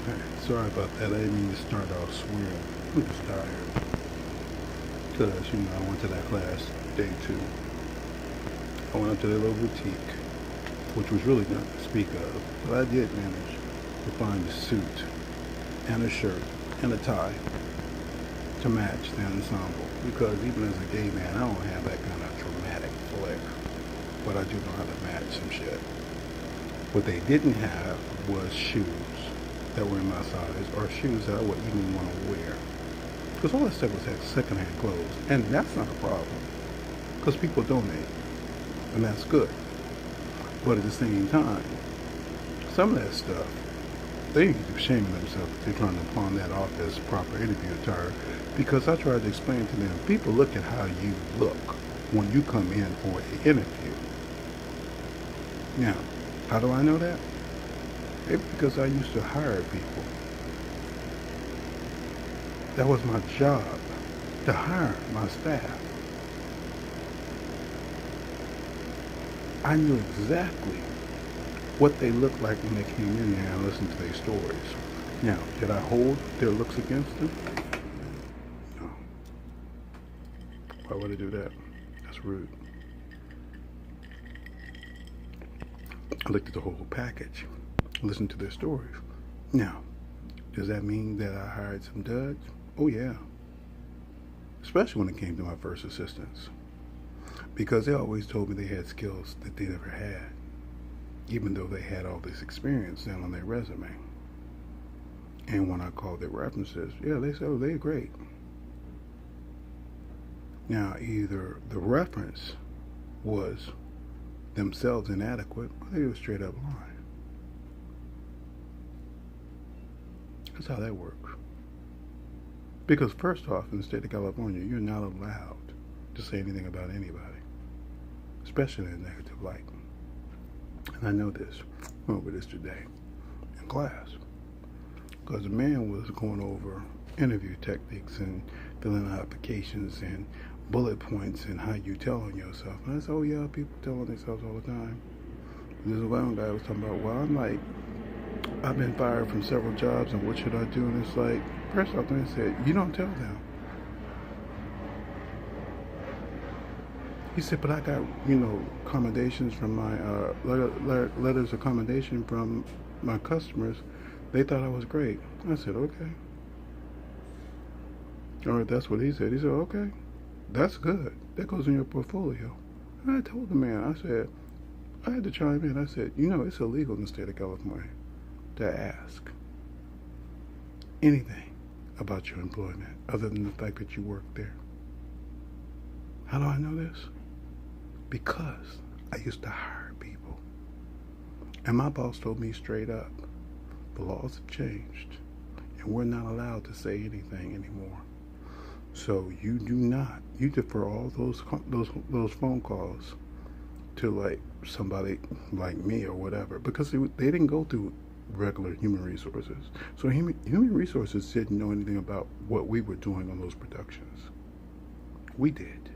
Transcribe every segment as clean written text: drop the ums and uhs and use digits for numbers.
Hey, sorry about that. I didn't mean to start off swearing. I'm just tired. Because, I went to that class day two. I went up to their little boutique, which was really nothing to speak of. But I did manage to find a suit and a shirt and a tie to match the ensemble. Because even as a gay man, I don't have that kind of dramatic flair. But I do know how to match some shit. What they didn't have was shoes that were in my size or shoes that I would even want to wear. Because all that stuff was secondhand clothes. And that's not a problem. Because people donate. And that's good. But at the same time, some of that stuff, they need to be shaming themselves if they're trying to pawn that off as proper interview attire. Because I tried to explain to them, people look at how you look when you come in for an interview. Now, how do I know that? Maybe because I used to hire people. That was my job, to hire my staff. I knew exactly what they looked like when they came in there and listened to their stories. Now, did I hold their looks against them? No. Why would I do that? That's rude. I looked at the whole package, listened to their stories. Now, does that mean that I hired some duds? Oh yeah. Especially when it came to my first assistants. Because they always told me they had skills that they never had. Even though they had all this experience down on their resume. And when I called their references, yeah, they said, oh, they're great. Now, either the reference was themselves inadequate, or they were straight up lying. That's how that works. Because first off, in the state of California, you're not allowed to say anything about anybody, especially in a negative light. And I know this. I went over this today in class. Because the man was going over interview techniques and filling out applications and bullet points and how you tell on yourself. And I said, oh yeah, people tell on themselves all the time. And this one guy was talking about, well, I've been fired from several jobs and what should I do? And it's like, first off, then I said, you don't tell them. He said, but I got, accommodations from my, letters of commendation from my customers. They thought I was great. I said, okay. All right, that's what he said. He said, okay, that's good. That goes in your portfolio. And I told the man, I said, I had to chime in. I said, it's illegal in the state of California to ask anything about your employment other than the fact that you work there. How do I know this? Because I used to hire people. And my boss told me straight up, the laws have changed and we're not allowed to say anything anymore. So you defer all those phone calls to like somebody like me or whatever, because they didn't go through regular human resources. So human resources didn't know anything about what we were doing on those productions. We did.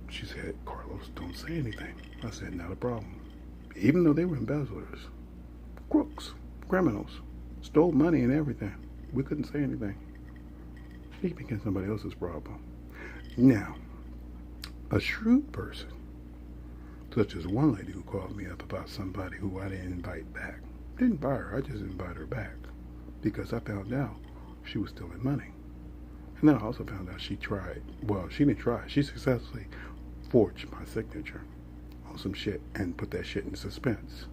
She said, Carlos, don't say anything. I said, not a problem. Even though they were embezzlers, crooks, criminals, stole money and everything, we couldn't say anything. It became somebody else's problem. Now, a shrewd person, such as one lady who called me up about somebody who I didn't invite back. Didn't fire her, I just invited her back because I found out she was stealing money. And then I also found out she didn't try. She successfully forged my signature on some shit and put that shit in suspense.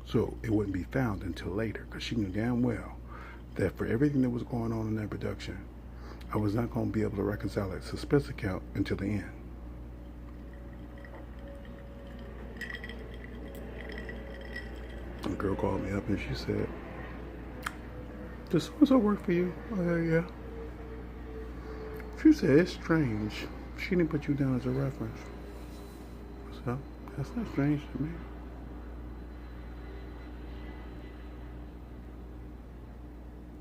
So it wouldn't be found until later, because she knew damn well that for everything that was going on in that production, I was not going to be able to reconcile that suspense account until the end. A girl called me up and she said, does so-and-so work for you? I said, yeah. She said, it's strange. She didn't put you down as a reference. So, that's not strange to me.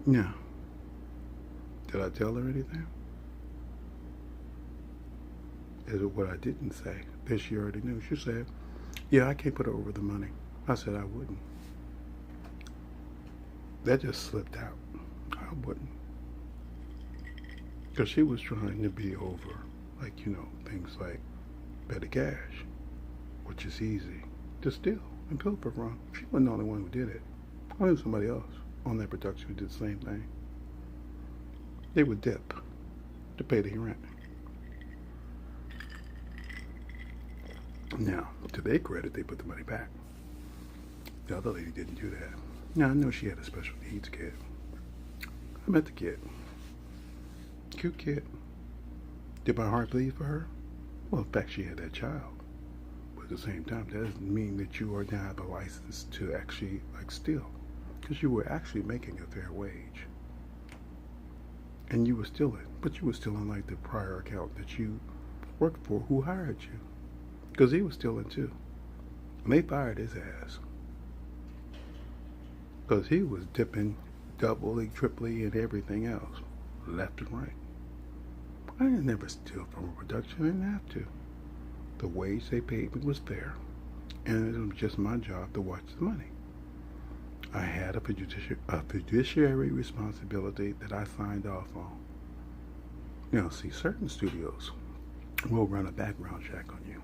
Now, did I tell her anything? Is it what I didn't say that she already knew? She said, yeah, I can't put her over the money. I said I wouldn't. That just slipped out. I wouldn't. Because she was trying to be over, like, things like petty cash, which is easy to steal and pilfer from. She wasn't the only one who did it. I knew somebody else on that production who did the same thing. They would dip to pay the rent. Now, to their credit, they put the money back. The other lady didn't do that. Now, I know she had a special needs kid. I met the kid. Cute kid. Did my heart bleed for her? Well, in fact, she had that child. But at the same time, that doesn't mean that you are now have a license to actually, steal. Because you were actually making a fair wage. And you were stealing. But you were stealing like the prior account that you worked for who hired you. Because he was stealing too. And they fired his ass. Because he was dipping doubly, triply, and everything else. Left and right. I didn't never steal from a production. I didn't have to. The wage they paid me was fair. And it was just my job to watch the money. I had a fiduciary responsibility that I signed off on. Now, see, certain studios will run a background check on you.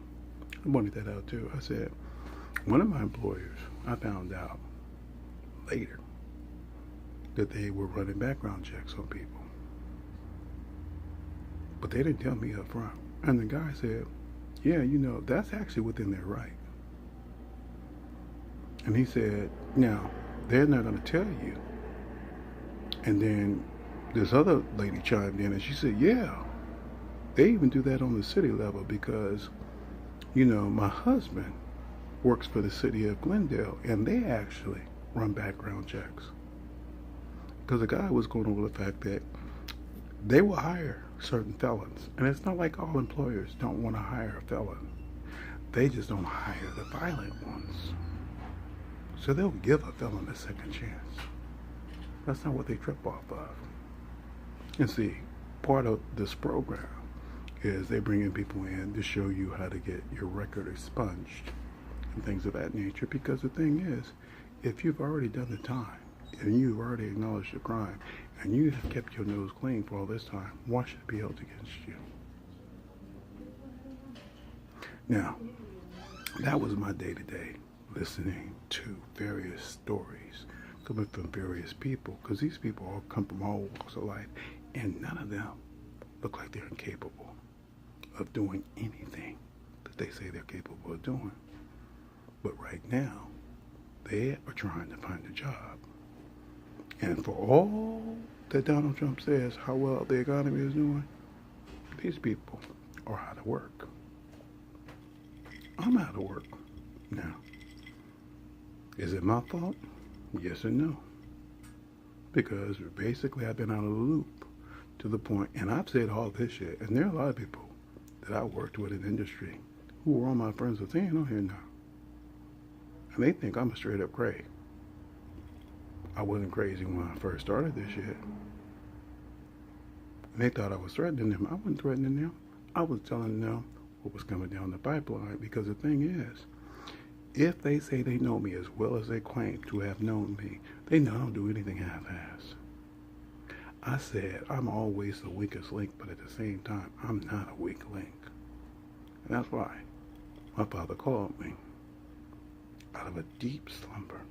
I pointed that out too. I said, one of my employers, I found out later that they were running background checks on people. But they didn't tell me up front. And the guy said, yeah, that's actually within their right. And he said, now, they're not going to tell you. And then this other lady chimed in and she said, yeah, they even do that on the city level because, my husband works for the city of Glendale and they actually run background checks. Because the guy was going over the fact that they will hire certain felons. And it's not like all employers don't want to hire a felon. They just don't hire the violent ones. So they'll give a felon a second chance. That's not what they trip off of. And see, part of this program is they bring in people in to show you how to get your record expunged and things of that nature. Because the thing is, if you've already done the time and you've already acknowledged the crime and you have kept your nose clean for all this time, why should it be held against you? Now, that was my day-to-day, listening to various stories coming from various people, because these people all come from all walks of life, and none of them look like they're incapable of doing anything that they say they're capable of doing. But right now, they are trying to find a job. And for all that Donald Trump says how well the economy is doing, these people are out of work. I'm out of work now. Is it my fault? Yes and no. Because basically I've been out of the loop to the point, and I've said all this shit, and there are a lot of people that I worked with in the industry who were all my friends with saying on here now. And they think I'm a straight up cray. I wasn't crazy when I first started this shit. And they thought I was threatening them. I wasn't threatening them. I was telling them what was coming down the pipeline, because the thing is, if they say they know me as well as they claim to have known me, they know I don't do anything half-ass. I said I'm always the weakest link, but at the same time, I'm not a weak link. And that's why my father called me out of a deep slumber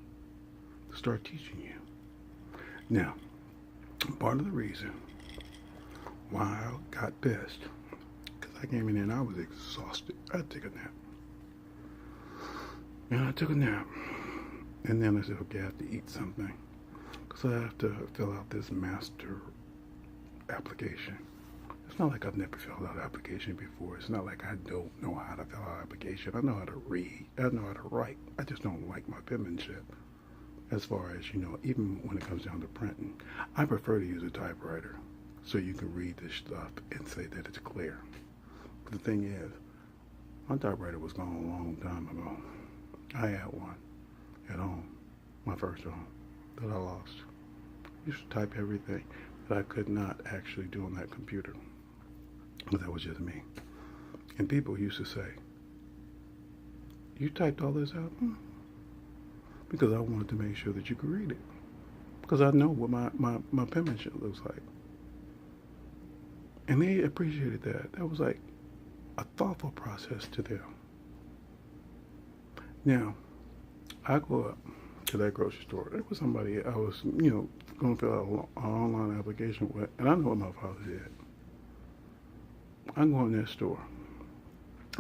to start teaching you. Now, part of the reason why I got pissed, because I came in there and I was exhausted. I had to take a nap. And I took a nap. And then I said, okay, I have to eat something, because I have to fill out this master application. It's not like I've never filled out an application before. It's not like I don't know how to fill out an application. I know how to read. I know how to write. I just don't like my penmanship. As far as, even when it comes down to printing, I prefer to use a typewriter so you can read this stuff and say that it's clear. But the thing is, my typewriter was gone a long time ago. I had one at home, my first home, that I lost. I used to type everything that I could not actually do on that computer. But that was just me. And people used to say, you typed all this out? Because I wanted to make sure that you could read it. because I know what my penmanship looks like. And they appreciated that. That was like a thoughtful process to them. Now, I go up to that grocery store. It was somebody I was, going to fill out an online application with, and I know what my father did. I go in that store,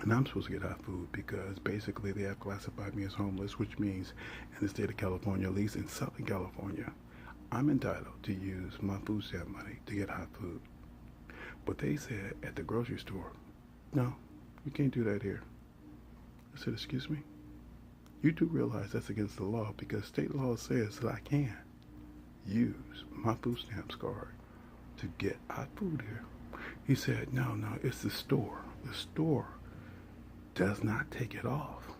and I'm supposed to get hot food because basically they have classified me as homeless, which means in the state of California, at least in Southern California, I'm entitled to use my food stamp money to get hot food. But they said at the grocery store, no, you can't do that here. I said, excuse me? You do realize that's against the law because state law says that I can use my food stamps card to get hot food here. He said, no, it's the store. The store does not take it off.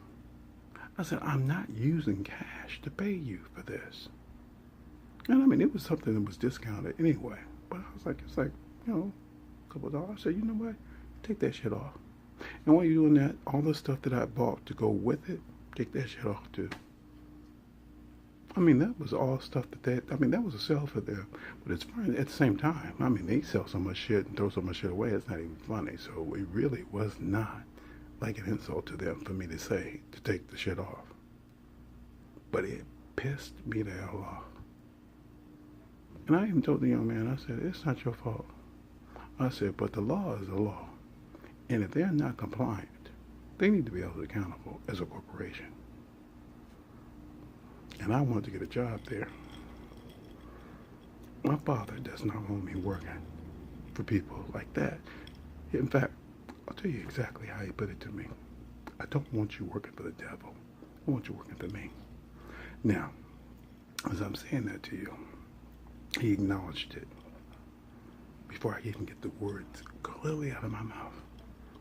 I said, I'm not using cash to pay you for this. And I mean, it was something that was discounted anyway. But I was like, it's like, a couple of dollars. I said, you know what? Take that shit off. And while you're doing that, all the stuff that I bought to go with it, take that shit off too. I mean, that was all stuff that was a sell for them. But it's funny at the same time. I mean, they sell so much shit and throw so much shit away, it's not even funny. So it really was not like an insult to them for me to say to take the shit off. But it pissed me the hell off. And I even told the young man, I said, it's not your fault. I said, but the law is the law. And if they're not compliant, they need to be held accountable as a corporation. And I wanted to get a job there. My father does not want me working for people like that. In fact, I'll tell you exactly how he put it to me. I don't want you working for the devil. I want you working for me. Now, as I'm saying that to you, he acknowledged it before I even get the words clearly out of my mouth.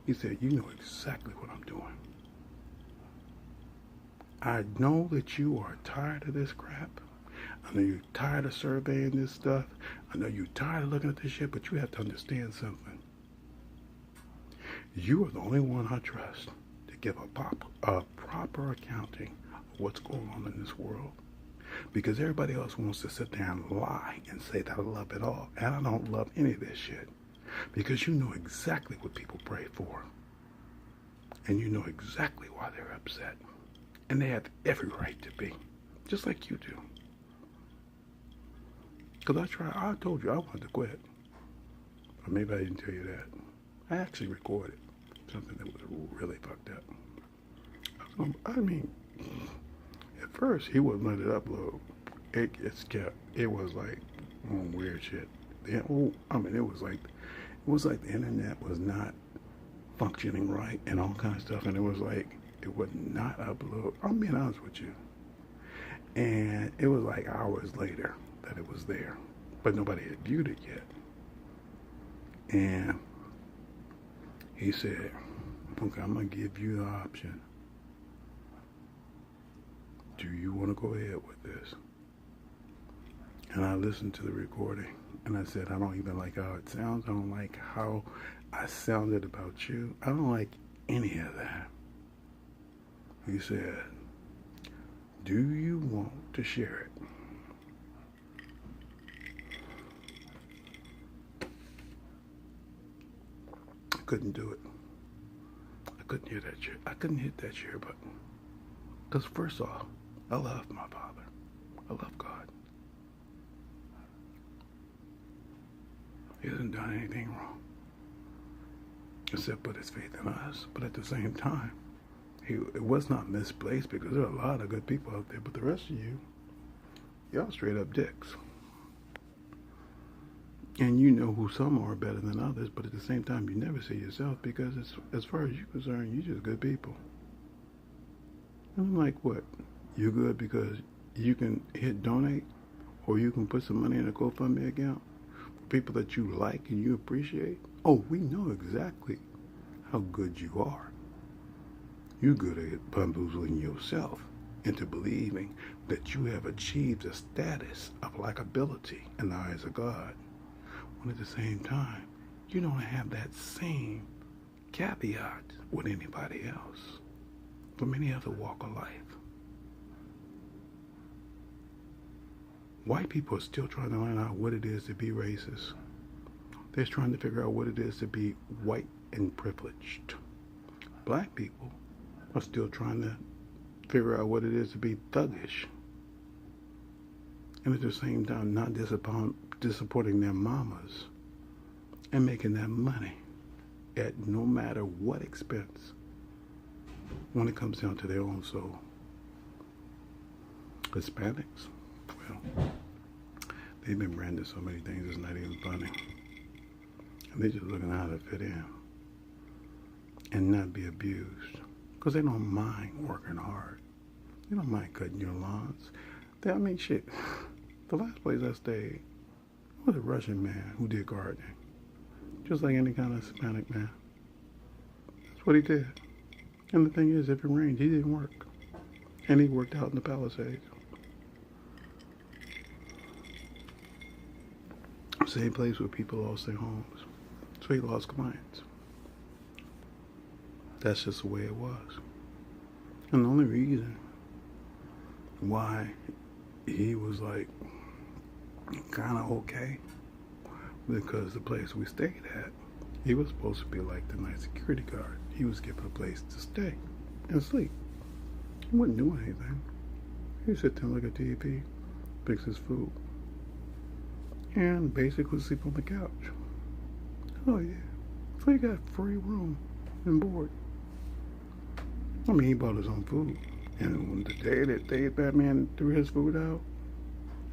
He said, you know exactly what I'm doing. I know that you are tired of this crap. I know you're tired of surveying this stuff. I know you're tired of looking at this shit, but you have to understand something. You are the only one I trust to give a proper accounting of what's going on in this world. Because everybody else wants to sit there and lie and say that I love it all. And I don't love any of this shit. Because you know exactly what people pray for. And you know exactly why they're upset. And they have every right to be. Just like you do. Because I told you I wanted to quit. Or maybe I didn't tell you that. I actually recorded something that was really fucked up. I mean, at first he wouldn't let it upload. It was like weird shit. It was like the internet was not functioning right and all kinds of stuff, and it was like it would not upload. I'm being honest with you. And it was like hours later that it was there, but nobody had viewed it yet. And he said, okay, I'm going to give you the option. Do you want to go ahead with this? And I listened to the recording, and I said, I don't even like how it sounds. I don't like how I sounded about you. I don't like any of that. He said, do you want to share it? I couldn't do it. I couldn't hit that share. I couldn't hit that share button. Because first off, I love my Father. I love God. He hasn't done anything wrong. Except put his faith in us. But at the same time, it was not misplaced because there are a lot of good people out there. But the rest of you, y'all straight up dicks. And you know who some are better than others. But at the same time, you never see yourself because as far as you're concerned, you're just good people. And I'm like, what? You're good because you can hit donate or you can put some money in a GoFundMe account for people that you like and you appreciate? Oh, we know exactly how good you are. You're good at bamboozling yourself into believing that you have achieved a status of likability in the eyes of God. When at the same time, you don't have that same caveat with anybody else from any other walk of life. White people are still trying to learn out what it is to be racist. They're trying to figure out what it is to be white and privileged. Black people are still trying to figure out what it is to be thuggish. And at the same time, not disappointing their mamas and making that money at no matter what expense when it comes down to their own soul. Hispanics, well, they've been branded so many things it's not even funny. And they're just looking at how to fit in and not be abused. Because they don't mind working hard. They don't mind cutting your lawns. Shit. The last place I stayed was a Russian man who did gardening. Just like any kind of Hispanic man. That's what he did. And the thing is, if it rained, he didn't work. And he worked out in the Palisades. Same place where people lost their homes. So he lost clients. That's just the way it was. And the only reason why he was like kind of okay, because the place we stayed at, he was supposed to be like the night security guard. He was given a place to stay and sleep. He wouldn't do anything. He would sit there and look at TV, fix his food, and basically sleep on the couch. Oh yeah. So he got free room and board. He bought his own food. And when the day that man threw his food out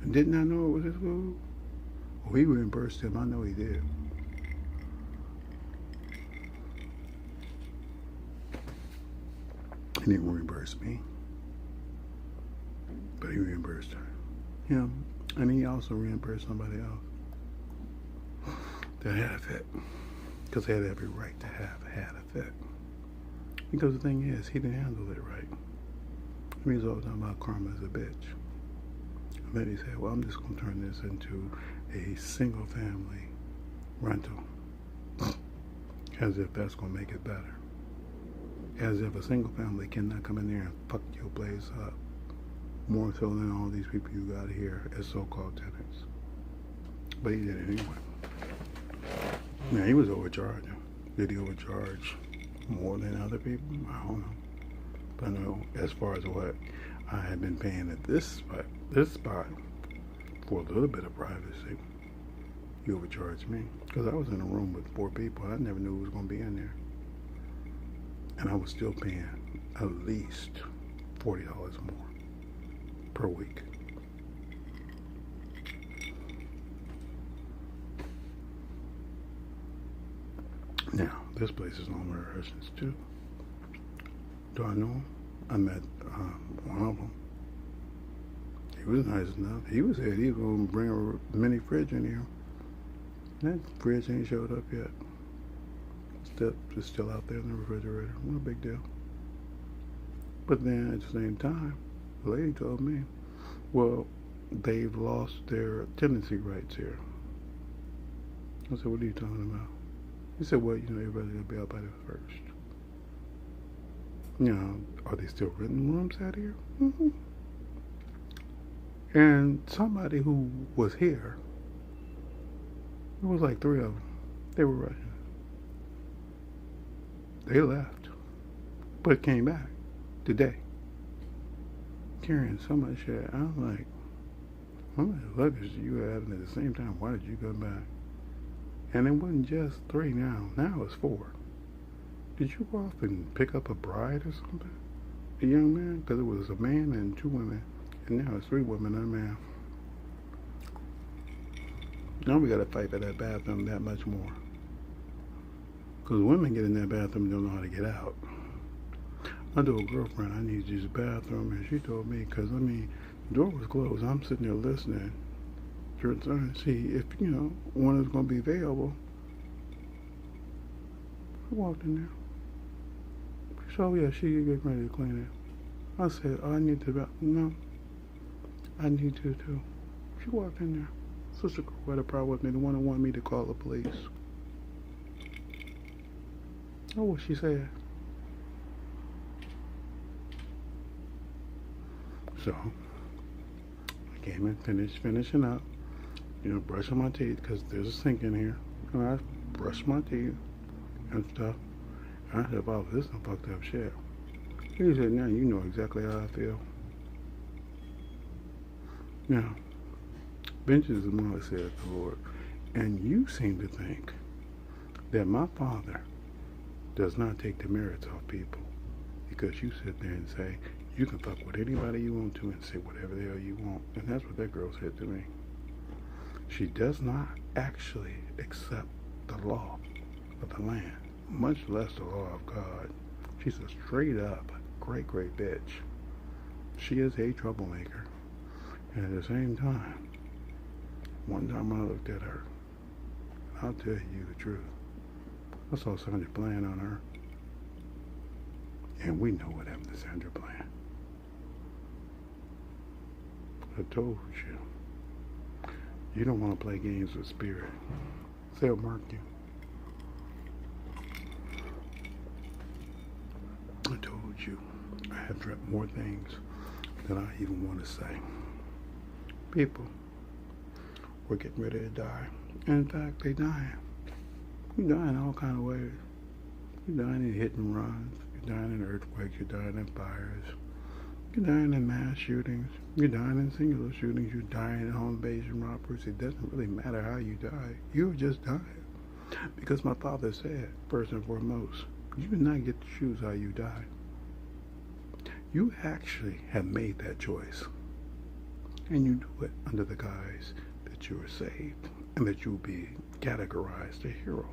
and did not know it was his food, well, he reimbursed him. I know he did. He didn't reimburse me, but he reimbursed him. And he also reimbursed somebody else that had a fit, because they had every right to have had a fit. Because the thing is, he didn't handle it right. He's always talking about karma as a bitch. And then he said, well, I'm just going to turn this into a single family rental. As if that's going to make it better. As if a single family cannot come in there and fuck your place up. More so than all these people you got here as so-called tenants. But he did it anyway. Now, he was overcharging. Did he overcharge more than other people? I don't know. But I know as far as what I had been paying at this spot for a little bit of privacy, he overcharged me. Because I was in a room with 4 people. I never knew who was going to be in there. And I was still paying at least $40 more per week. Now, this place is on the Russians too. Do I know him? I met one of them. He was nice enough. He was said he was going to bring a mini fridge in here. That fridge ain't showed up yet. It's still out there in the refrigerator. No big deal. But then at the same time, the lady told me, well, they've lost their tenancy rights here. I said, what are you talking about? He said, well, everybody's going to be out by the 1st. Are they still renting rooms out here? Mm-hmm. And somebody who was here, it was like 3 of them. They were Russian. They left, but came back today, carrying so much shit. I'm like, how much luggage do you have? And at the same time, why did you come back? And it wasn't just 3 now. Now it's 4. Did you go off and pick up a bride or something? A young man? Because it was a man and 2 women. And now it's 3 women and a man. Now we got to fight for that bathroom that much more. Because women get in that bathroom and don't know how to get out. I told a girlfriend I need to use the bathroom, and she told me, because, the door was closed. I'm sitting there listening, trying to see if, one is going to be available. I walked in there. She said, oh, yeah, she getting ready to clean it. I said, oh, I need to, no, I need to too. She walked in there. Sister girl had a problem with me, the one who wanted me to call the police. Oh, what she said. So, I came and finishing up, brushing my teeth because there's a sink in here. And I brushed my teeth and stuff. And I said, "Wow, this is some fucked up shit." He said, "Now you know exactly how I feel." Now, vengeance is mine, saith the Lord. And you seem to think that my Father does not take the merits off people, because you sit there and say, you can fuck with anybody you want to and say whatever the hell you want. And that's what that girl said to me. She does not actually accept the law of the land, much less the law of God. She's a straight up great bitch. She is a troublemaker. And at the same time, one time I looked at her, I'll tell you the truth, I saw Sandra Bland on her. And we know what happened to Sandra Bland. I told you. You don't want to play games with spirit. They'll mark you. I told you. I have dreamt more things than I even want to say. People were getting ready to die. And in fact, they dying. You die in all kind of ways. You're dying in hit and runs. You're dying in earthquakes. You're dying in fires. You're dying in mass shootings. You're dying in singular shootings. You're dying in home invasion robberies. It doesn't really matter how you die. You're just dying. Because my father said, first and foremost, you do not get to choose how you die. You actually have made that choice. And you do it under the guise that you are saved and that you will be categorized a hero.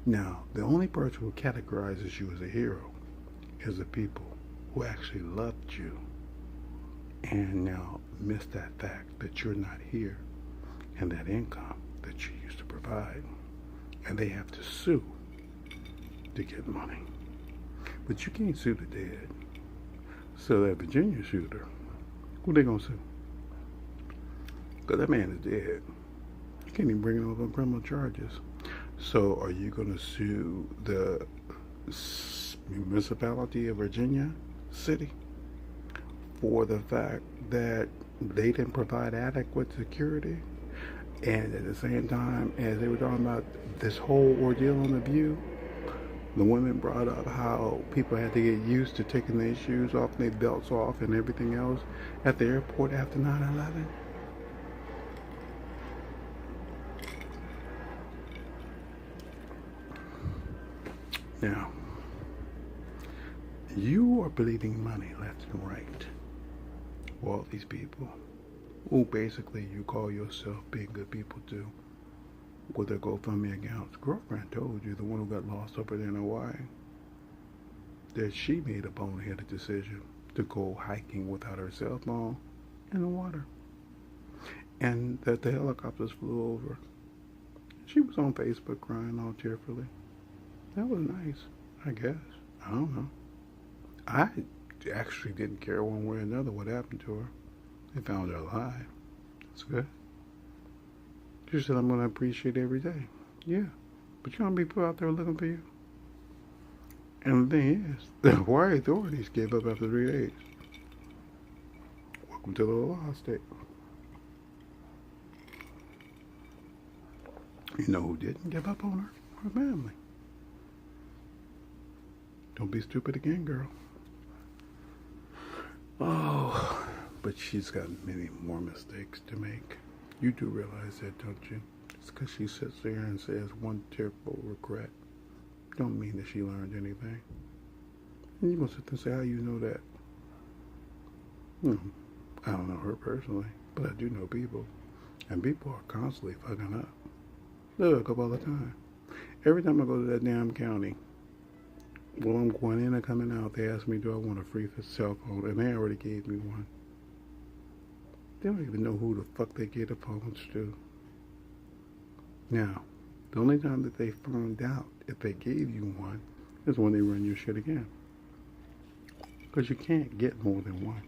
Now, the only person who categorizes you as a hero is the people who actually loved you and now miss that fact that you're not here and that income that you used to provide. And they have to sue to get money. But you can't sue the dead. So that Virginia shooter, who they gonna sue? Because that man is dead. You can't even bring him up on criminal charges. So are you gonna sue the municipality of Virginia City for the fact that they didn't provide adequate security? And at the same time, as they were talking about this whole ordeal on The View, the women brought up how people had to get used to taking their shoes off and their belts off and everything else at the airport after 9/11. Now, you are bleeding money left and right for all these people who basically you call yourself being good people too with their GoFundMe accounts. Girlfriend told you, the one who got lost over there in Hawaii, that she made a boneheaded decision to go hiking without her cell phone in the water. And that the helicopters flew over. She was on Facebook crying all tearfully. That was nice, I guess. I don't know. I actually didn't care one way or another what happened to her. They found her alive. That's good. She said, I'm going to appreciate every day. Yeah. But you don't be put out there looking for you. And the thing is, the Hawaii authorities gave up after 3 days. Welcome to the law state. You know who didn't give up on her? Her family. Don't be stupid again, girl. Oh, but she's got many more mistakes to make. You do realize that, don't you? It's because she sits there and says one terrible regret. Don't mean that she learned anything. And you gonna sit there and say, how you know that? I don't know her personally, but I do know people. And people are constantly fucking up. They fuck up all the time. Every time I go to that damn county, while I'm going in and coming out, they ask me, do I want a free cell phone? And they already gave me one. They don't even know who the fuck they gave the phones to. Now, the only time that they found out if they gave you one is when they run your shit again. Because you can't get more than one.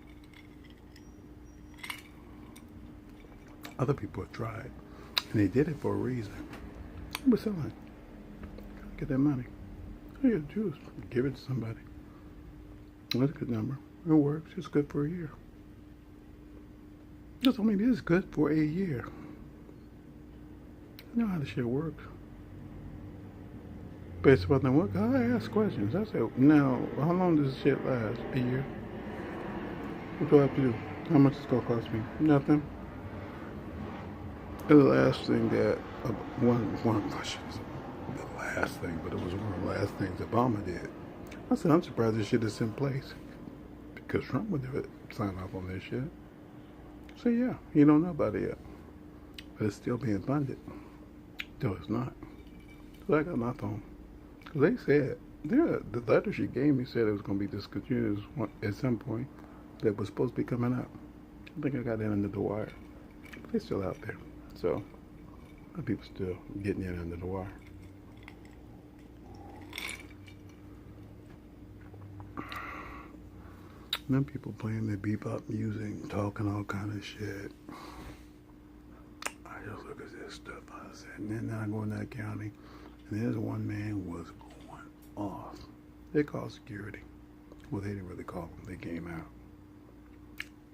Other people have tried. And they did it for a reason. They were selling. Get that money. All you have to do is give it to somebody. That's a good number. It works. It's good for a year. Just told me this is good for a year. You know how the shit works. Based upon the work, I ask questions. I said, now, how long does this shit last? A year? What do I have to do? How much it's gonna cost me? Nothing. And the last thing that I should say the last thing, but it was one of the last things Obama did. I said, I'm surprised this shit is in place because Trump would never sign off on this shit. So yeah, he don't know about it yet, but it's still being funded. No, it's not. So I got my phone because they said the letter she gave me said it was going to be discontinued at some point. That was supposed to be coming out. I think I got in under the wire. But they're still out there. So, people still getting in under the wire. And then people playing their bebop music, talking all kind of shit. I just look at this stuff. I said, and then I go in that county, and there's one man who was going off. They called security. Well, they didn't really call them. They came out.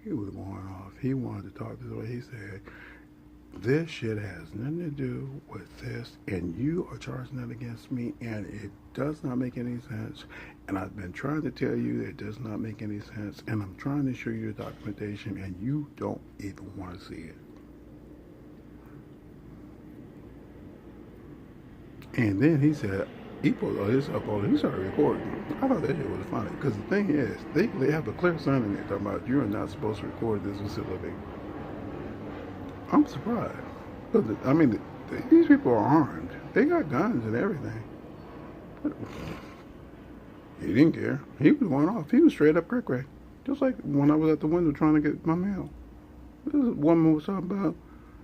He was going off. He wanted to talk this way. He said, this shit has nothing to do with this, and you are charging that against me, and it does not make any sense. And I've been trying to tell you that it does not make any sense, and I'm trying to show you the documentation, and you don't even want to see it. And then he said, he put all this up on it. He started recording. I thought that shit was funny. Because the thing is, they have a clear sign in there talking about you're not supposed to record this facility. I'm surprised. Because, I mean, these people are armed. They got guns and everything. But he didn't care. He was going off. He was straight up crack. Just like when I was at the window trying to get my mail. This woman was talking about,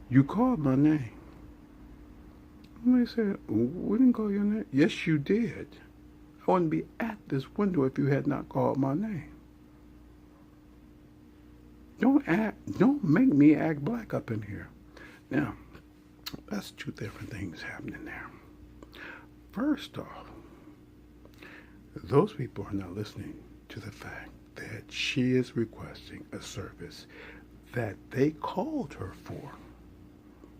you called my name. And they said, we didn't call your name. Yes, you did. I wouldn't be at this window if you had not called my name. Don't make me act black up in here. Now, that's two different things happening there. First off, those people are not listening to the fact that she is requesting a service that they called her for,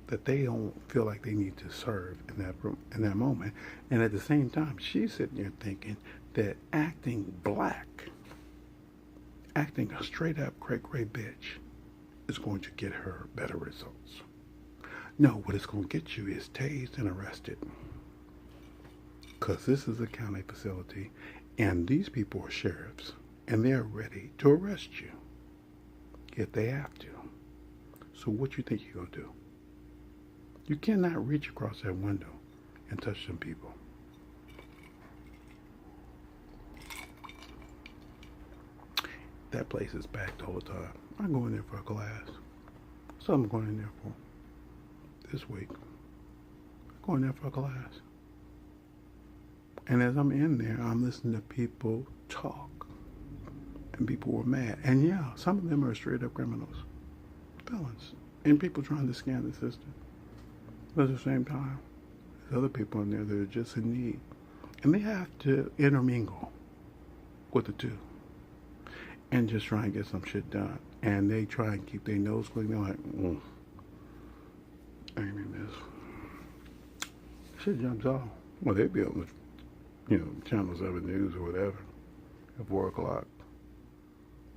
that they don't feel like they need to serve in that moment. And at the same time, she's sitting there thinking that acting black, acting a straight up cray bitch is going to get her better results. No, what it's going to get you is tased and arrested. Because this is a county facility, and these people are sheriffs, and they're ready to arrest you if they have to. So what you think you're going to do? You cannot reach across that window and touch some people. That place is packed all the time. I go in there for a class. So I'm going in there for this week. I'm going there for a class. And as I'm in there, I'm listening to people talk. And people were mad. And yeah, some of them are straight up criminals. Felons. And people trying to scam the system. But at the same time, there's other people in there that are just in need. And they have to intermingle with the two. And just try and get some shit done. And they try and keep their nose clean. They're like, I ain't in this. Shit jumps off. Well, they be on the, Channel 7 News or whatever at 4 o'clock.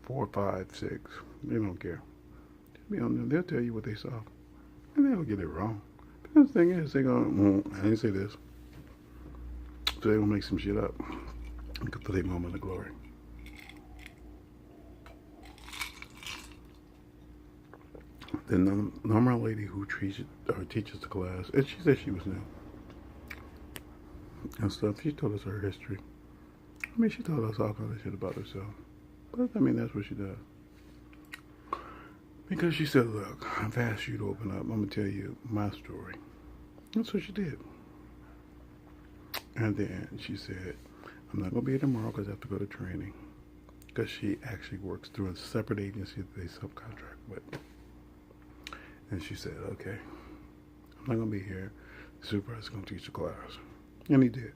4, 5, 6. They don't care. They'll be on there. They'll tell you what they saw. And they'll get it wrong. Because the thing is, they're going, I didn't say this. So they're going to make some shit up for their moment of glory. The normal lady who teaches the class, and she said she was new and stuff. She told us her history. I mean, she told us all kinds of shit about herself. But I mean, that's what she does. Because she said, "Look, I've asked you to open up. I'm gonna tell you my story." That's what she did. And then she said, "I'm not gonna be here tomorrow because I have to go to training." Because she actually works through a separate agency that they subcontract with. And she said, okay, I'm not going to be here. The supervisor's going to teach the class. And he did.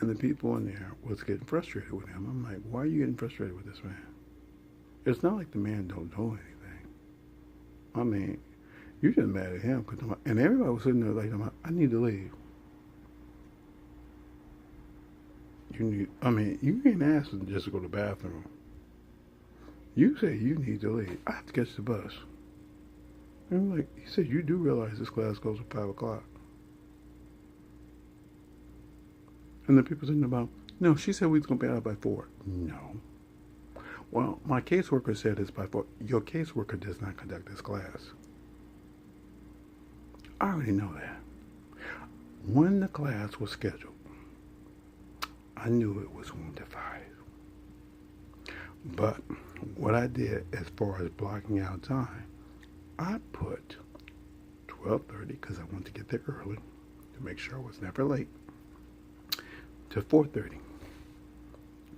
And the people in there was getting frustrated with him. I'm like, why are you getting frustrated with this man? It's not like the man don't know anything. I mean, you just mad at him. And everybody was sitting there like, I need to leave. You can't ask them just to go to the bathroom. You say you need to leave. I have to catch the bus. And I'm like, he said, you do realize this class goes at 5 o'clock. And the people thinking about, no, she said we was going to be out by 4. No. Well, my caseworker said it's by 4. Your caseworker does not conduct this class. I already know that. When the class was scheduled, I knew it was 1 to 5. But what I did as far as blocking out time, I put 12:30 because I wanted to get there early to make sure I was never late, to 4:30.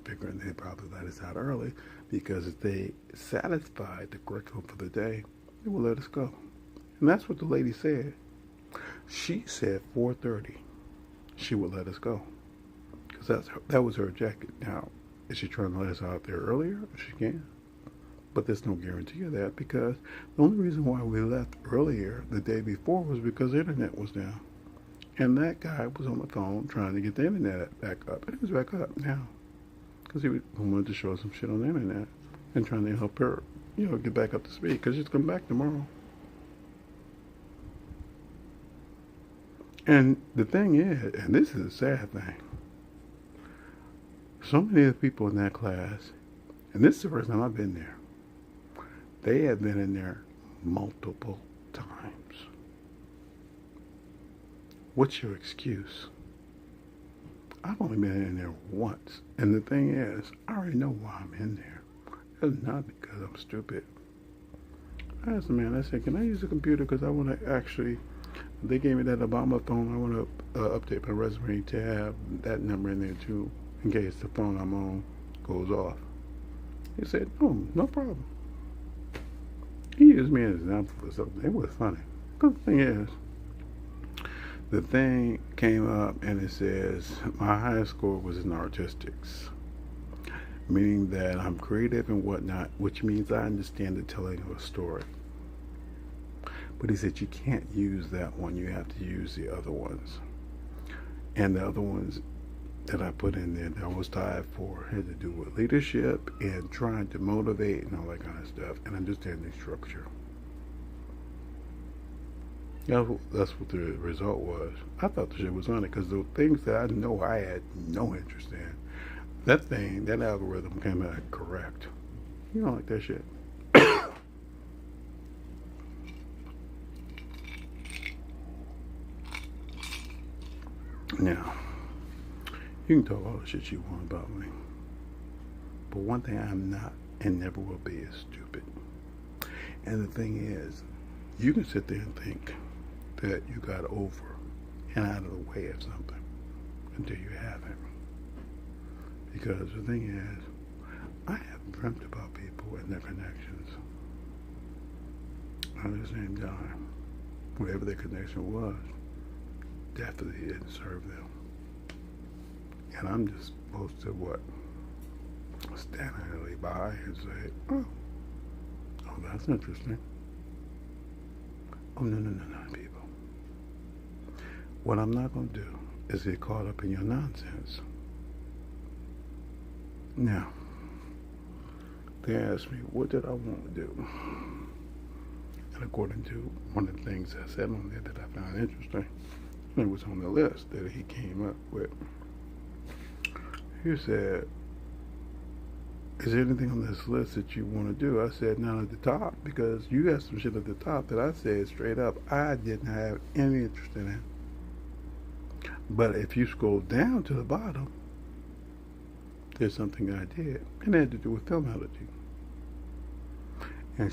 Figuring they'd probably let us out early because if they satisfied the curriculum for the day, they would let us go. And that's what the lady said. She said 4:30 she would let us go because that was her objective. Now, is she trying to let us out there earlier? She can. But there's no guarantee of that because the only reason why we left earlier the day before was because the internet was down. And that guy was on the phone trying to get the internet back up. And it was back up now because he wanted to show us some shit on the internet and trying to help her, get back up to speed because she's coming back tomorrow. And the thing is, and this is a sad thing, so many of the people in that class, and this is the first time I've been there, they have been in there multiple times. What's your excuse? I've only been in there once. And the thing is, I already know why I'm in there. It's not because I'm stupid. I asked the man, I said, can I use the computer because I want to actually, they gave me that Obama phone, I want to update my resume to have that number in there too, in case the phone I'm on goes off. He said, no problem. He used me as an example for something. It was funny. But the thing is, the thing came up and it says my highest score was in artistics, meaning that I'm creative and whatnot, which means I understand the telling of a story. But he said you can't use that one, you have to use the other ones. And the other ones that I put in there that I was tied for had to do with leadership and trying to motivate and all that kind of stuff and understanding structure. That's what the result was. I thought the shit was on it because the things that I know I had no interest in, that algorithm came out correct. You don't like that shit. Now, you can talk all the shit you want about me. But one thing I'm not and never will be is stupid. And the thing is, you can sit there and think that you got over and out of the way of something until you haven't. Because the thing is, I have dreamt about people and their connections. At the same time, whatever their connection was, definitely didn't serve them. And I'm just supposed to stand idly by and say, oh, that's interesting. Oh, no, people. What I'm not going to do is get caught up in your nonsense. Now, they asked me, what did I want to do? And according to one of the things I said on there that I found interesting, it was on the list that he came up with. He said, is there anything on this list that you want to do? I said, none at the top, because you got some shit at the top that I said straight up I didn't have any interest in it. But if you scroll down to the bottom, there's something I did, and it had to do with film editing. And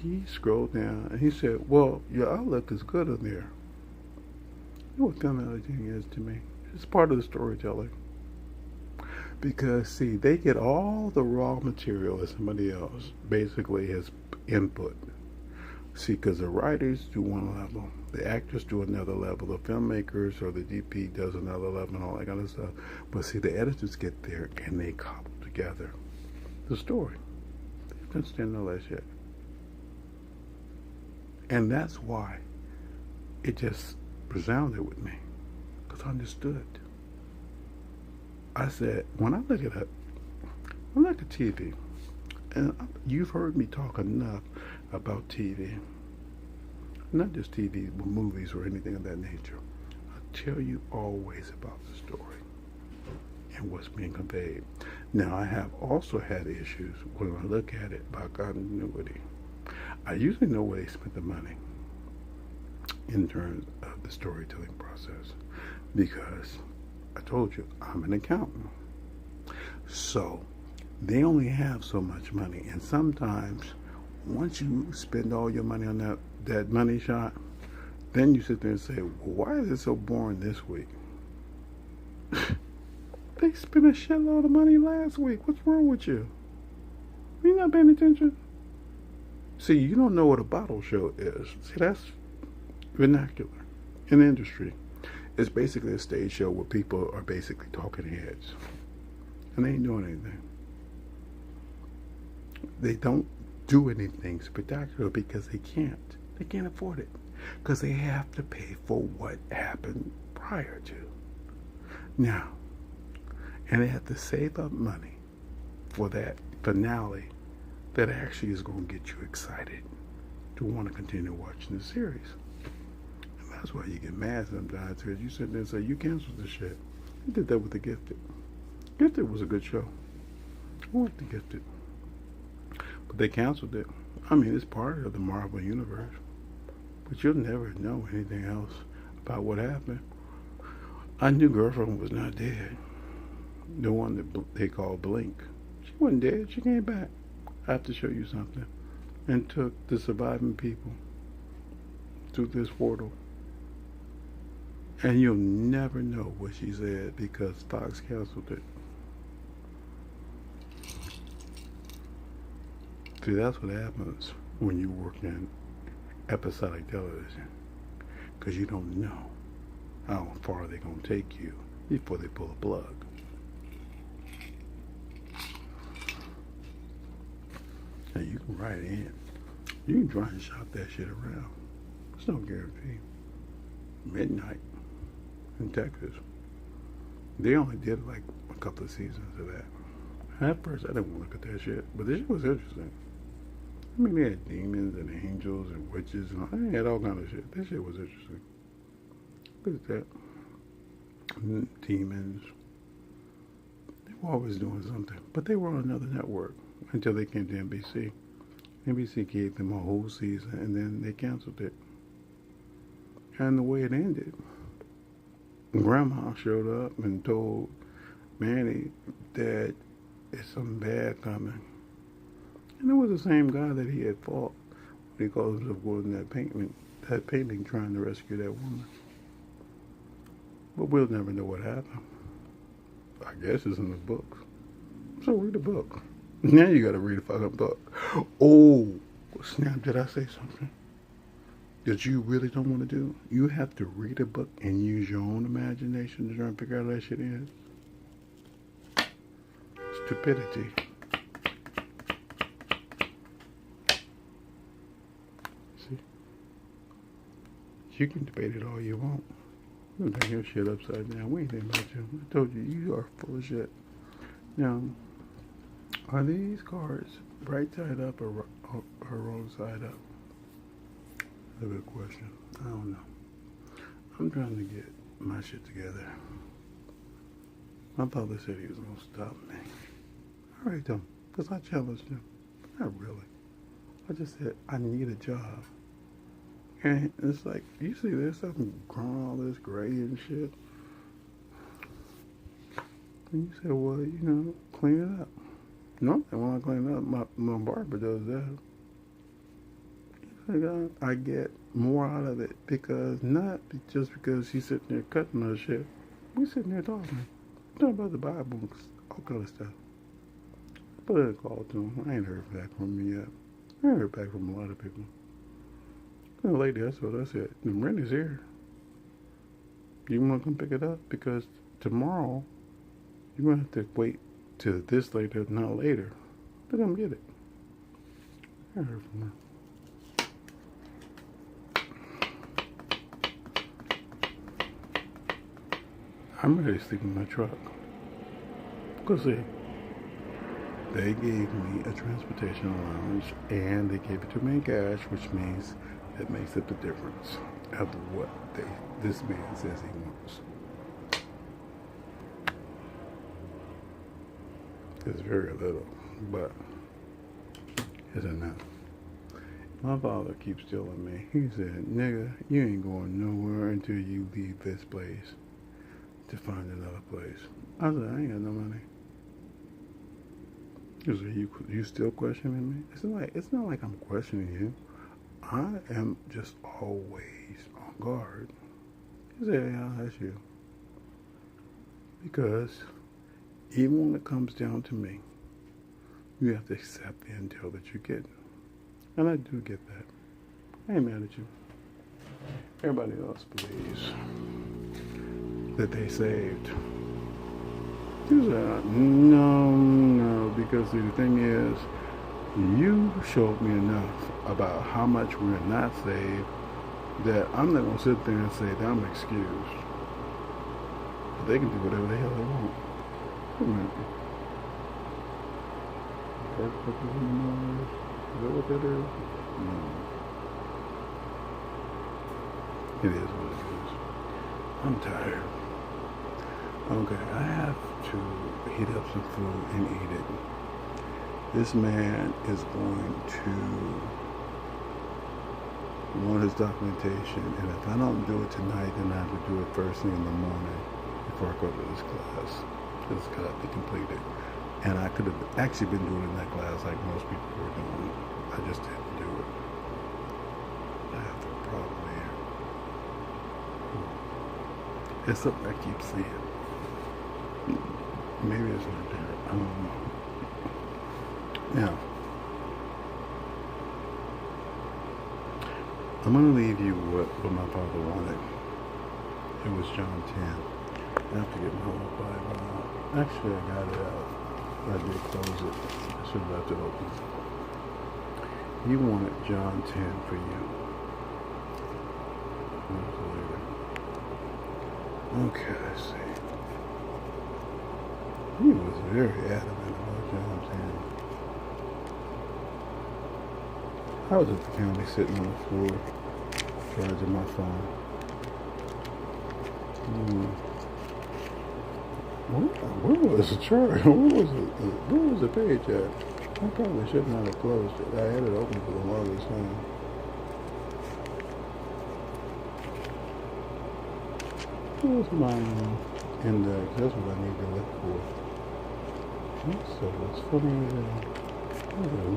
he scrolled down, and he said, well, your outlook is good on there. You know what film editing is to me? It's part of the storytelling. Because, see, they get all the raw material that somebody else basically has input. See, because the writers do one level, the actors do another level, the filmmakers or the DP does another level and all that kind of stuff. But see, the editors get there and they cobble together the story. They understand all that shit. And that's why it just resounded with me, because I understood. I said, when I look at it, I look at TV, and you've heard me talk enough about TV, not just TV, but movies or anything of that nature. I tell you always about the story and what's being conveyed. Now, I have also had issues when I look at it by continuity. I usually know where they spent the money in terms of the storytelling process, because I told you I'm an accountant. So they only have so much money, and sometimes once you spend all your money on that money shot, then you sit there and say, well, why is it so boring this week? They spent a shitload of money last week. What's wrong with you? Are you not paying attention? See, you don't know what a bottle show is. See, that's vernacular in the industry. It's basically a stage show where people are basically talking heads, and they ain't doing anything. They don't do anything spectacular because they can't. They can't afford it, because they have to pay for what happened prior to. Now, and they have to save up money for that finale that actually is going to get you excited to want to continue watching the series. And that's why you get mad sometimes, because you sit there and say, you canceled this shit. You did that with The Gifted. Gifted was a good show. I liked The Gifted. But they canceled it. I mean, it's part of the Marvel Universe. But you'll never know anything else about what happened. Our new girlfriend was not dead. The one that they call Blink. She wasn't dead. She came back. I have to show you something. And took the surviving people through this portal. And you'll never know what she said, because Fox canceled it. See, that's what happens when you work in episodic television, because you don't know how far they're going to take you before they pull a plug. Now, you can write in. You can try and shop that shit around. It's no guarantee. Midnight in Texas. They only did like a couple of seasons of that. At first, I didn't want to look at that shit, but this shit was interesting. I mean, they had demons and angels and witches, and they had all kind of shit. This shit was interesting. Look at that. And demons. They were always doing something. But they were on another network until they came to NBC. NBC gave them a whole season, and then they canceled it. And the way it ended, Grandma showed up and told Manny that it's something bad coming. And it was the same guy that he had fought when he called himself going to that painting trying to rescue that woman. But we'll never know what happened. I guess it's in the books. So read the book. Now you gotta read a fucking book. Oh, snap, did I say something that you really don't want to do? You have to read a book and use your own imagination to try and figure out how that shit is. Stupidity. See? You can debate it all you want. You can bring your shit upside down. We ain't thinking about you. I told you, you are full of shit. Now, are these cards right side up or wrong side up? That's a good question. I don't know. I'm trying to get my shit together. My father said he was going to stop me. All right, though, because I challenged him. Not really. I just said, I need a job. And it's like, you see there's something growing all this gray and shit. And you said, well, you know, clean it up. No, and when I clean it up, my barber does that. Like, I get more out of it, because not just because she's sitting there cutting her shit. We sitting there talking about the Bible, all kind of stuff. Put a call to him. I ain't heard back from him yet. I ain't heard back from a lot of people. The lady, that's what I said. The rent is here. You want to come pick it up? Because tomorrow, you're going to have to wait till this later, not later, to come get it. I heard from her. I'm ready to sleep in my truck. Because see, they gave me a transportation allowance and they gave it to me in cash, which means that makes up the difference of what this man says he wants. It's very little, but it's enough. My father keeps telling me, he said, nigga, you ain't going nowhere until you leave this place to find another place. I said, I ain't got no money. He said, you still questioning me? It's not like I'm questioning you. I am just always on guard. He said, yeah, that's you. Because even when it comes down to me, you have to accept the intel that you're getting. And I do get that. I ain't mad at you. Everybody else believes that they saved. He said, no, because the thing is, you showed me enough about how much we're not saved that I'm not going to sit there and say that I'm excused. But they can do whatever the hell they want. Wait a minute. Is that what that is? No. It is what it is. I'm tired. Okay, I have to heat up some food and eat it. This man is going to want his documentation, and if I don't do it tonight, then I have to do it first thing in the morning before I go to this class. It's got to be completed. And I could have actually been doing it in that class like most people were doing. I just didn't do it. I have a problem here. It's something I keep seeing. Maybe it's not there. I don't know. Now, I'm going to leave you what my father wanted. It was John 10. I have to get my little Bible out. Actually, I got it out. I did close it. I should have left it open. He wanted John 10 for you. Okay, let's see. He was very adamant about John 10. I was at the county sitting on the floor, charging my phone. Where was the charge? Where was the page at? I probably should not have closed it. I had it open for the longest time. Where's my index? That's what I need to look for. So what's funny is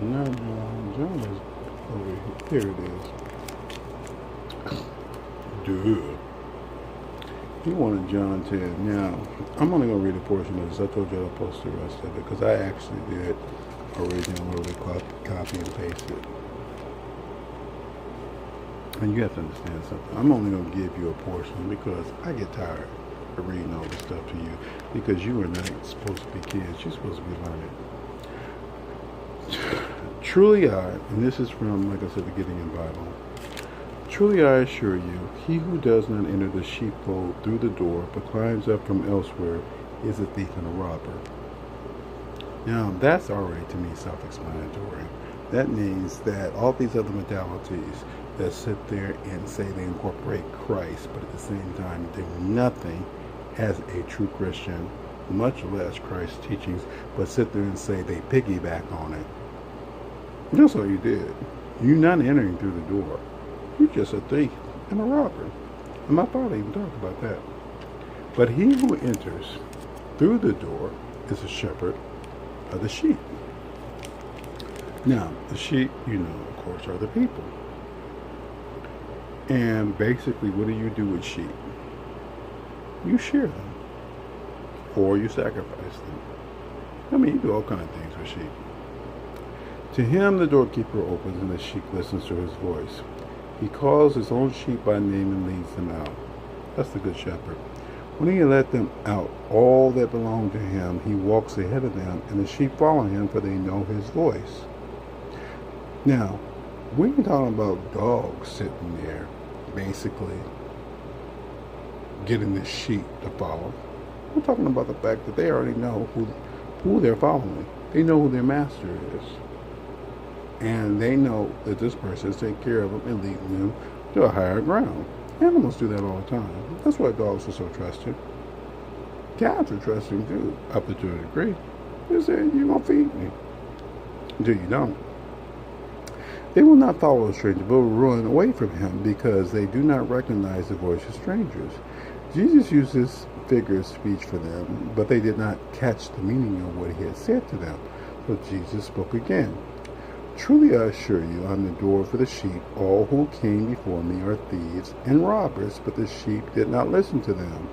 not John. John is over here. Here it is. Duh. He wanted John 10. Now, I'm only going to read a portion of this. I told you I'll post the rest of it because I actually did originally copy and paste it. And you have to understand something. I'm only going to give you a portion because I get tired of reading all this stuff to you because you are not supposed to be kids. You're supposed to be learning. Truly I, and this is from, like I said, the Gideon Bible. Truly I assure you, he who does not enter the sheepfold through the door, but climbs up from elsewhere, is a thief and a robber. Now, that's already, to me, self-explanatory. That means that all these other modalities that sit there and say they incorporate Christ, but at the same time do nothing as a true Christian, much less Christ's teachings, but sit there and say they piggyback on it. That's all you did. You're not entering through the door. You're just a thief and a robber. And my father even talked about that. But he who enters through the door is a shepherd of the sheep. Now, the sheep, of course, are the people. And basically, what do you do with sheep? You share them. Or you sacrifice them. I mean, you do all kinds of things with sheep. To him, the doorkeeper opens and the sheep listens to his voice. He calls his own sheep by name and leads them out. That's the good shepherd. When he had let them out, all that belonged to him, he walks ahead of them, and the sheep follow him, for they know his voice. Now, we ain't talking about dogs sitting there, basically getting the sheep to follow. We're talking about the fact that they already know who they're following. They know who their master is. And they know that this person is taking care of them and leading them to a higher ground. Animals do that all the time. That's why dogs are so trusting. Cats are trusting too, up to a degree. They say, you're going to feed me. Until you don't. They will not follow a stranger, but will run away from him because they do not recognize the voice of strangers. Jesus uses figure of speech for them, but they did not catch the meaning of what he had said to them. So Jesus spoke again. Truly I assure you, I'm the door for the sheep. All who came before me are thieves and robbers, but the sheep did not listen to them.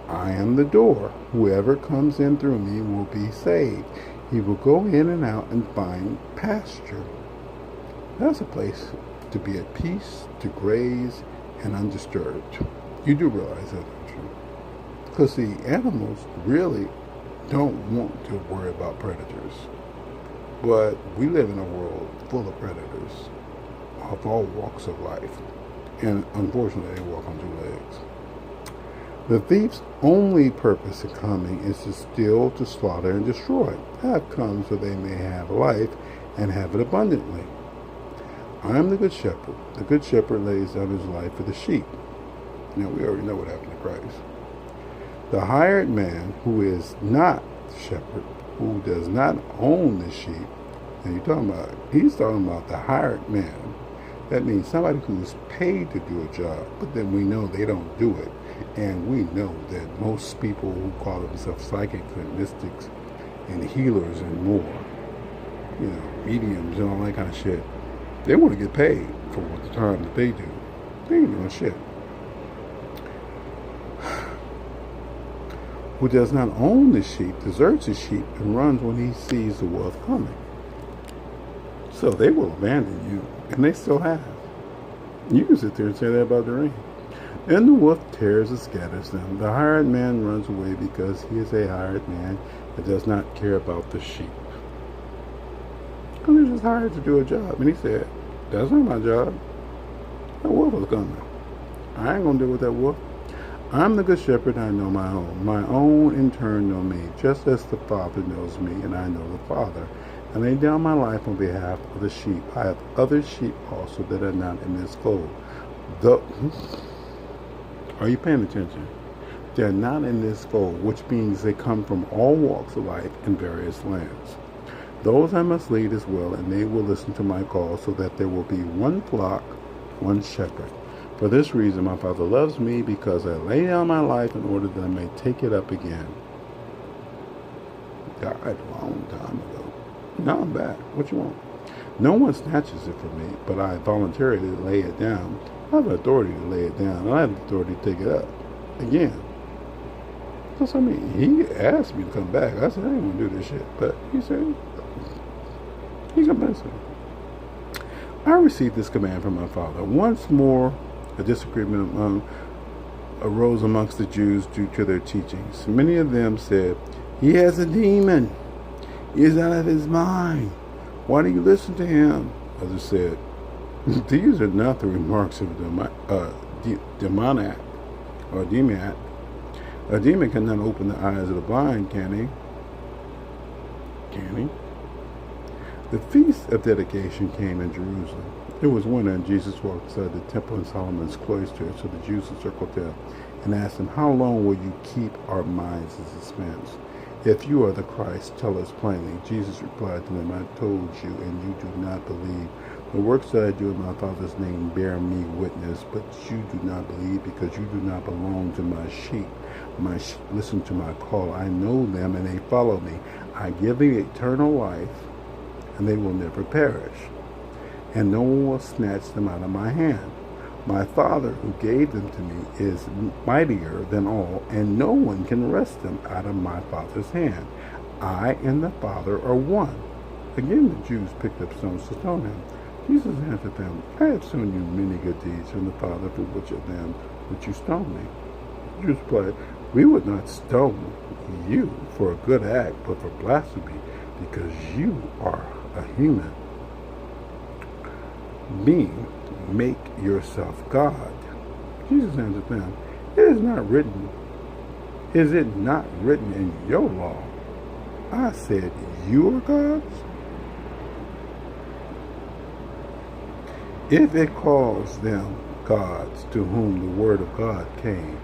I am the door. Whoever comes in through me will be saved. He will go in and out and find pasture. That's a place to be at peace, to graze, and undisturbed. You do realize that, don't you? Because the animals really don't want to worry about predators. But we live in a world full of predators of all walks of life. And unfortunately, they walk on two legs. The thief's only purpose in coming is to steal, to slaughter, and destroy. I have come so they may have life and have it abundantly. I am the good shepherd. The good shepherd lays down his life for the sheep. Now, we already know what happened to Christ. The hired man, who is not the shepherd, who does not own the sheep, and he's talking about the hired man. That means somebody who's paid to do a job, but then we know they don't do it. And we know that most people who call themselves psychics and mystics and healers and more, mediums and all that kind of shit, they want to get paid for the time that they do. They ain't doing shit. Who does not own the sheep, deserts the sheep, and runs when he sees the wolf coming. So they will abandon you, and they still have. You can sit there and say that about the rain. And the wolf tears and scatters them. The hired man runs away because he is a hired man that does not care about the sheep. Because he's just hired to do a job. And he said, that's not my job. That wolf is coming. I ain't going to deal with that wolf. I'm the good shepherd, I know my own. My own in turn know me, just as the Father knows me, and I know the Father. I lay down my life on behalf of the sheep. I have other sheep also that are not in this fold. Are you paying attention? They're not in this fold, which means they come from all walks of life in various lands. Those I must lead as well, and they will listen to my call, so that there will be one flock, one shepherd. For this reason, my Father loves me, because I lay down my life in order that I may take it up again. Died a long time ago. Now I'm back. What you want? No one snatches it from me, but I voluntarily lay it down. I have authority to lay it down, and I have authority to take it up again. That's what I mean. He asked me to come back. I said, I ain't going to do this shit. But he said, he come back. I received this command from my Father. Once more, a disagreement arose amongst the Jews due to their teachings. Many of them said, he has a demon. He is out of his mind. Why do you listen to him? Others said, these are not the remarks of demoniac or demoniac. A demon cannot open the eyes of the blind, can he? Can he? The feast of dedication came in Jerusalem. It was winter, and Jesus walked inside the temple in Solomon's cloister. So the Jews encircled him and asked him, how long will you keep our minds in suspense? If you are the Christ, tell us plainly. Jesus replied to them, I told you, and you do not believe. The works that I do in my Father's name bear me witness, but you do not believe, because you do not belong to my sheep. My sheep listen to my call. I know them, and they follow me. I give them eternal life, and they will never perish, and no one will snatch them out of my hand. My Father, who gave them to me, is mightier than all, and no one can wrest them out of my Father's hand. I and the Father are one. Again, the Jews picked up stones to stone him. Jesus answered them, I have shown you many good deeds from the Father, for which of them would you stone me? The Jews replied, we would not stone you for a good act, but for blasphemy, because you are a human being. Make yourself God. Jesus answered them, it is not written, Is it not written in your law? I said, you are gods? If it calls them gods to whom the word of God came,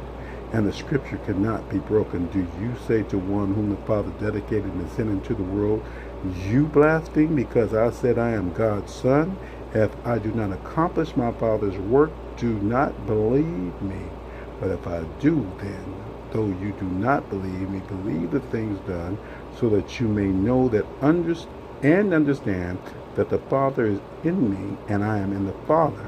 and the scripture cannot be broken, do you say to one whom the Father dedicated and sent into the world, you blaspheme because I said I am God's son? If I do not accomplish my Father's work, do not believe me. But if I do, then, though you do not believe me, believe the things done, so that you may know that understand that the Father is in me, and I am in the Father.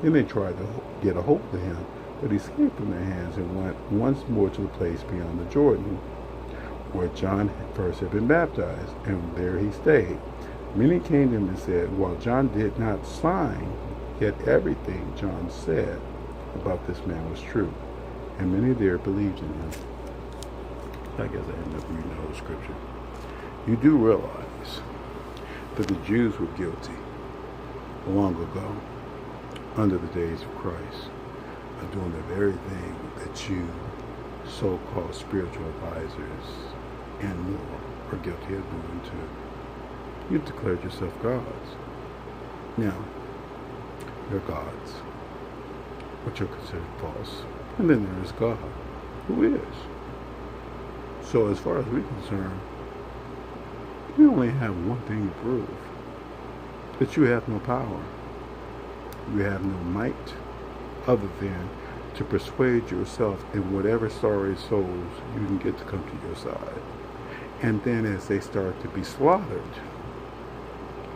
Then they tried to get a hold of him, but he escaped from their hands and went once more to the place beyond the Jordan, where John first had been baptized, and there he stayed. Many came to him and said, while John did not sign, yet everything John said about this man was true. And many there believed in him. I guess I end up reading the whole scripture. You do realize that the Jews were guilty long ago, under the days of Christ, of doing the very thing that you so-called spiritual advisors and more are guilty of doing too. You've declared yourself gods. Now, you're gods, but you're considered false. And then there is God, who is. So as far as we're concerned, we only have one thing to prove. That you have no power. You have no might other than to persuade yourself in whatever sorry souls you can get to come to your side. And then as they start to be slaughtered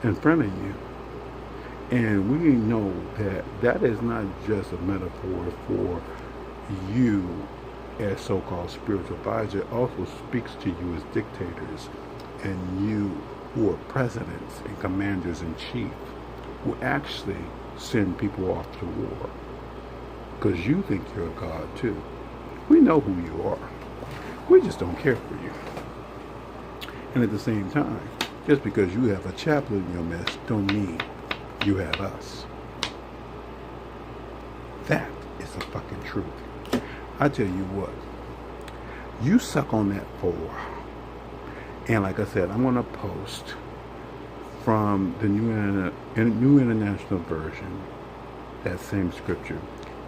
in front of you, and we know that that is not just a metaphor for you as so-called spiritual advisor, it also speaks to you as dictators and you who are presidents and commanders-in-chief who actually send people off to war because you think you're a god too. We know who you are. We just don't care for you. And at the same time, just because you have a chaplain in your midst don't mean you have us. That is the fucking truth. I tell you what, you suck on that for a while. And like I said, I'm going to post from the New International Version, that same scripture,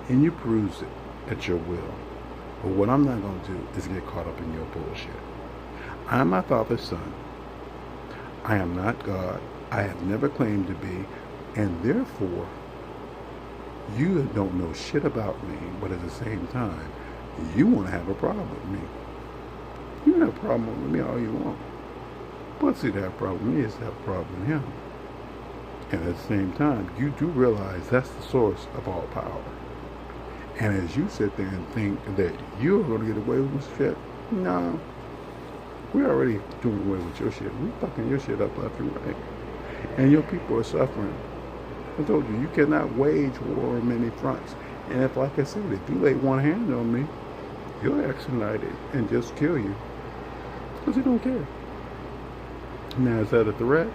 and you peruse it at your will. But what I'm not going to do is get caught up in your bullshit. I am my Father's son. I am not God. I have never claimed to be. And therefore, you don't know shit about me, but at the same time, you want to have a problem with me. You can have a problem with me all you want. But see, that problem with me is to have a problem with him. And at the same time, you do realize that's the source of all power. And as you sit there and think that you're going to get away with this shit, no. We're already doing away with your shit. We're fucking your shit up left and right. And your people are suffering. I told you, you cannot wage war on many fronts. And if, like I said, if you lay one hand on me, you'll expedite it and just kill you. Because you don't care. Now, is that a threat?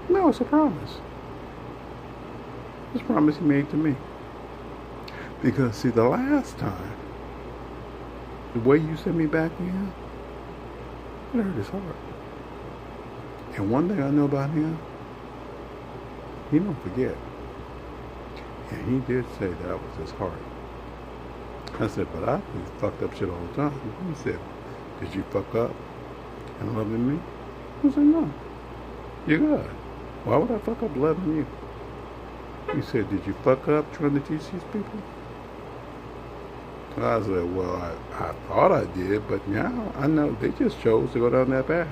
No, it's a promise. It's a promise he made to me. Because, see, the last time, the way you sent me back in, it hurt his heart. And one thing I know about him, he don't forget. And he did say that was his heart. I said, but I do fucked up shit all the time. He said, did you fuck up and loving me? I said, no. You're God. Why would I fuck up loving you? He said, did you fuck up trying to teach these people? I said, well, I thought I did, but now I know they just chose to go down that path.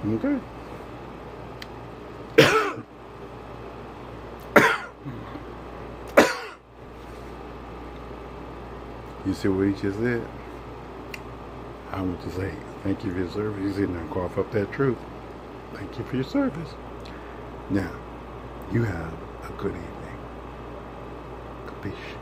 Okay. You see what he just said? I want to say, thank you for your service. He's in there and cough up that truth. Thank you for your service. Now, you have a good evening. Capiche?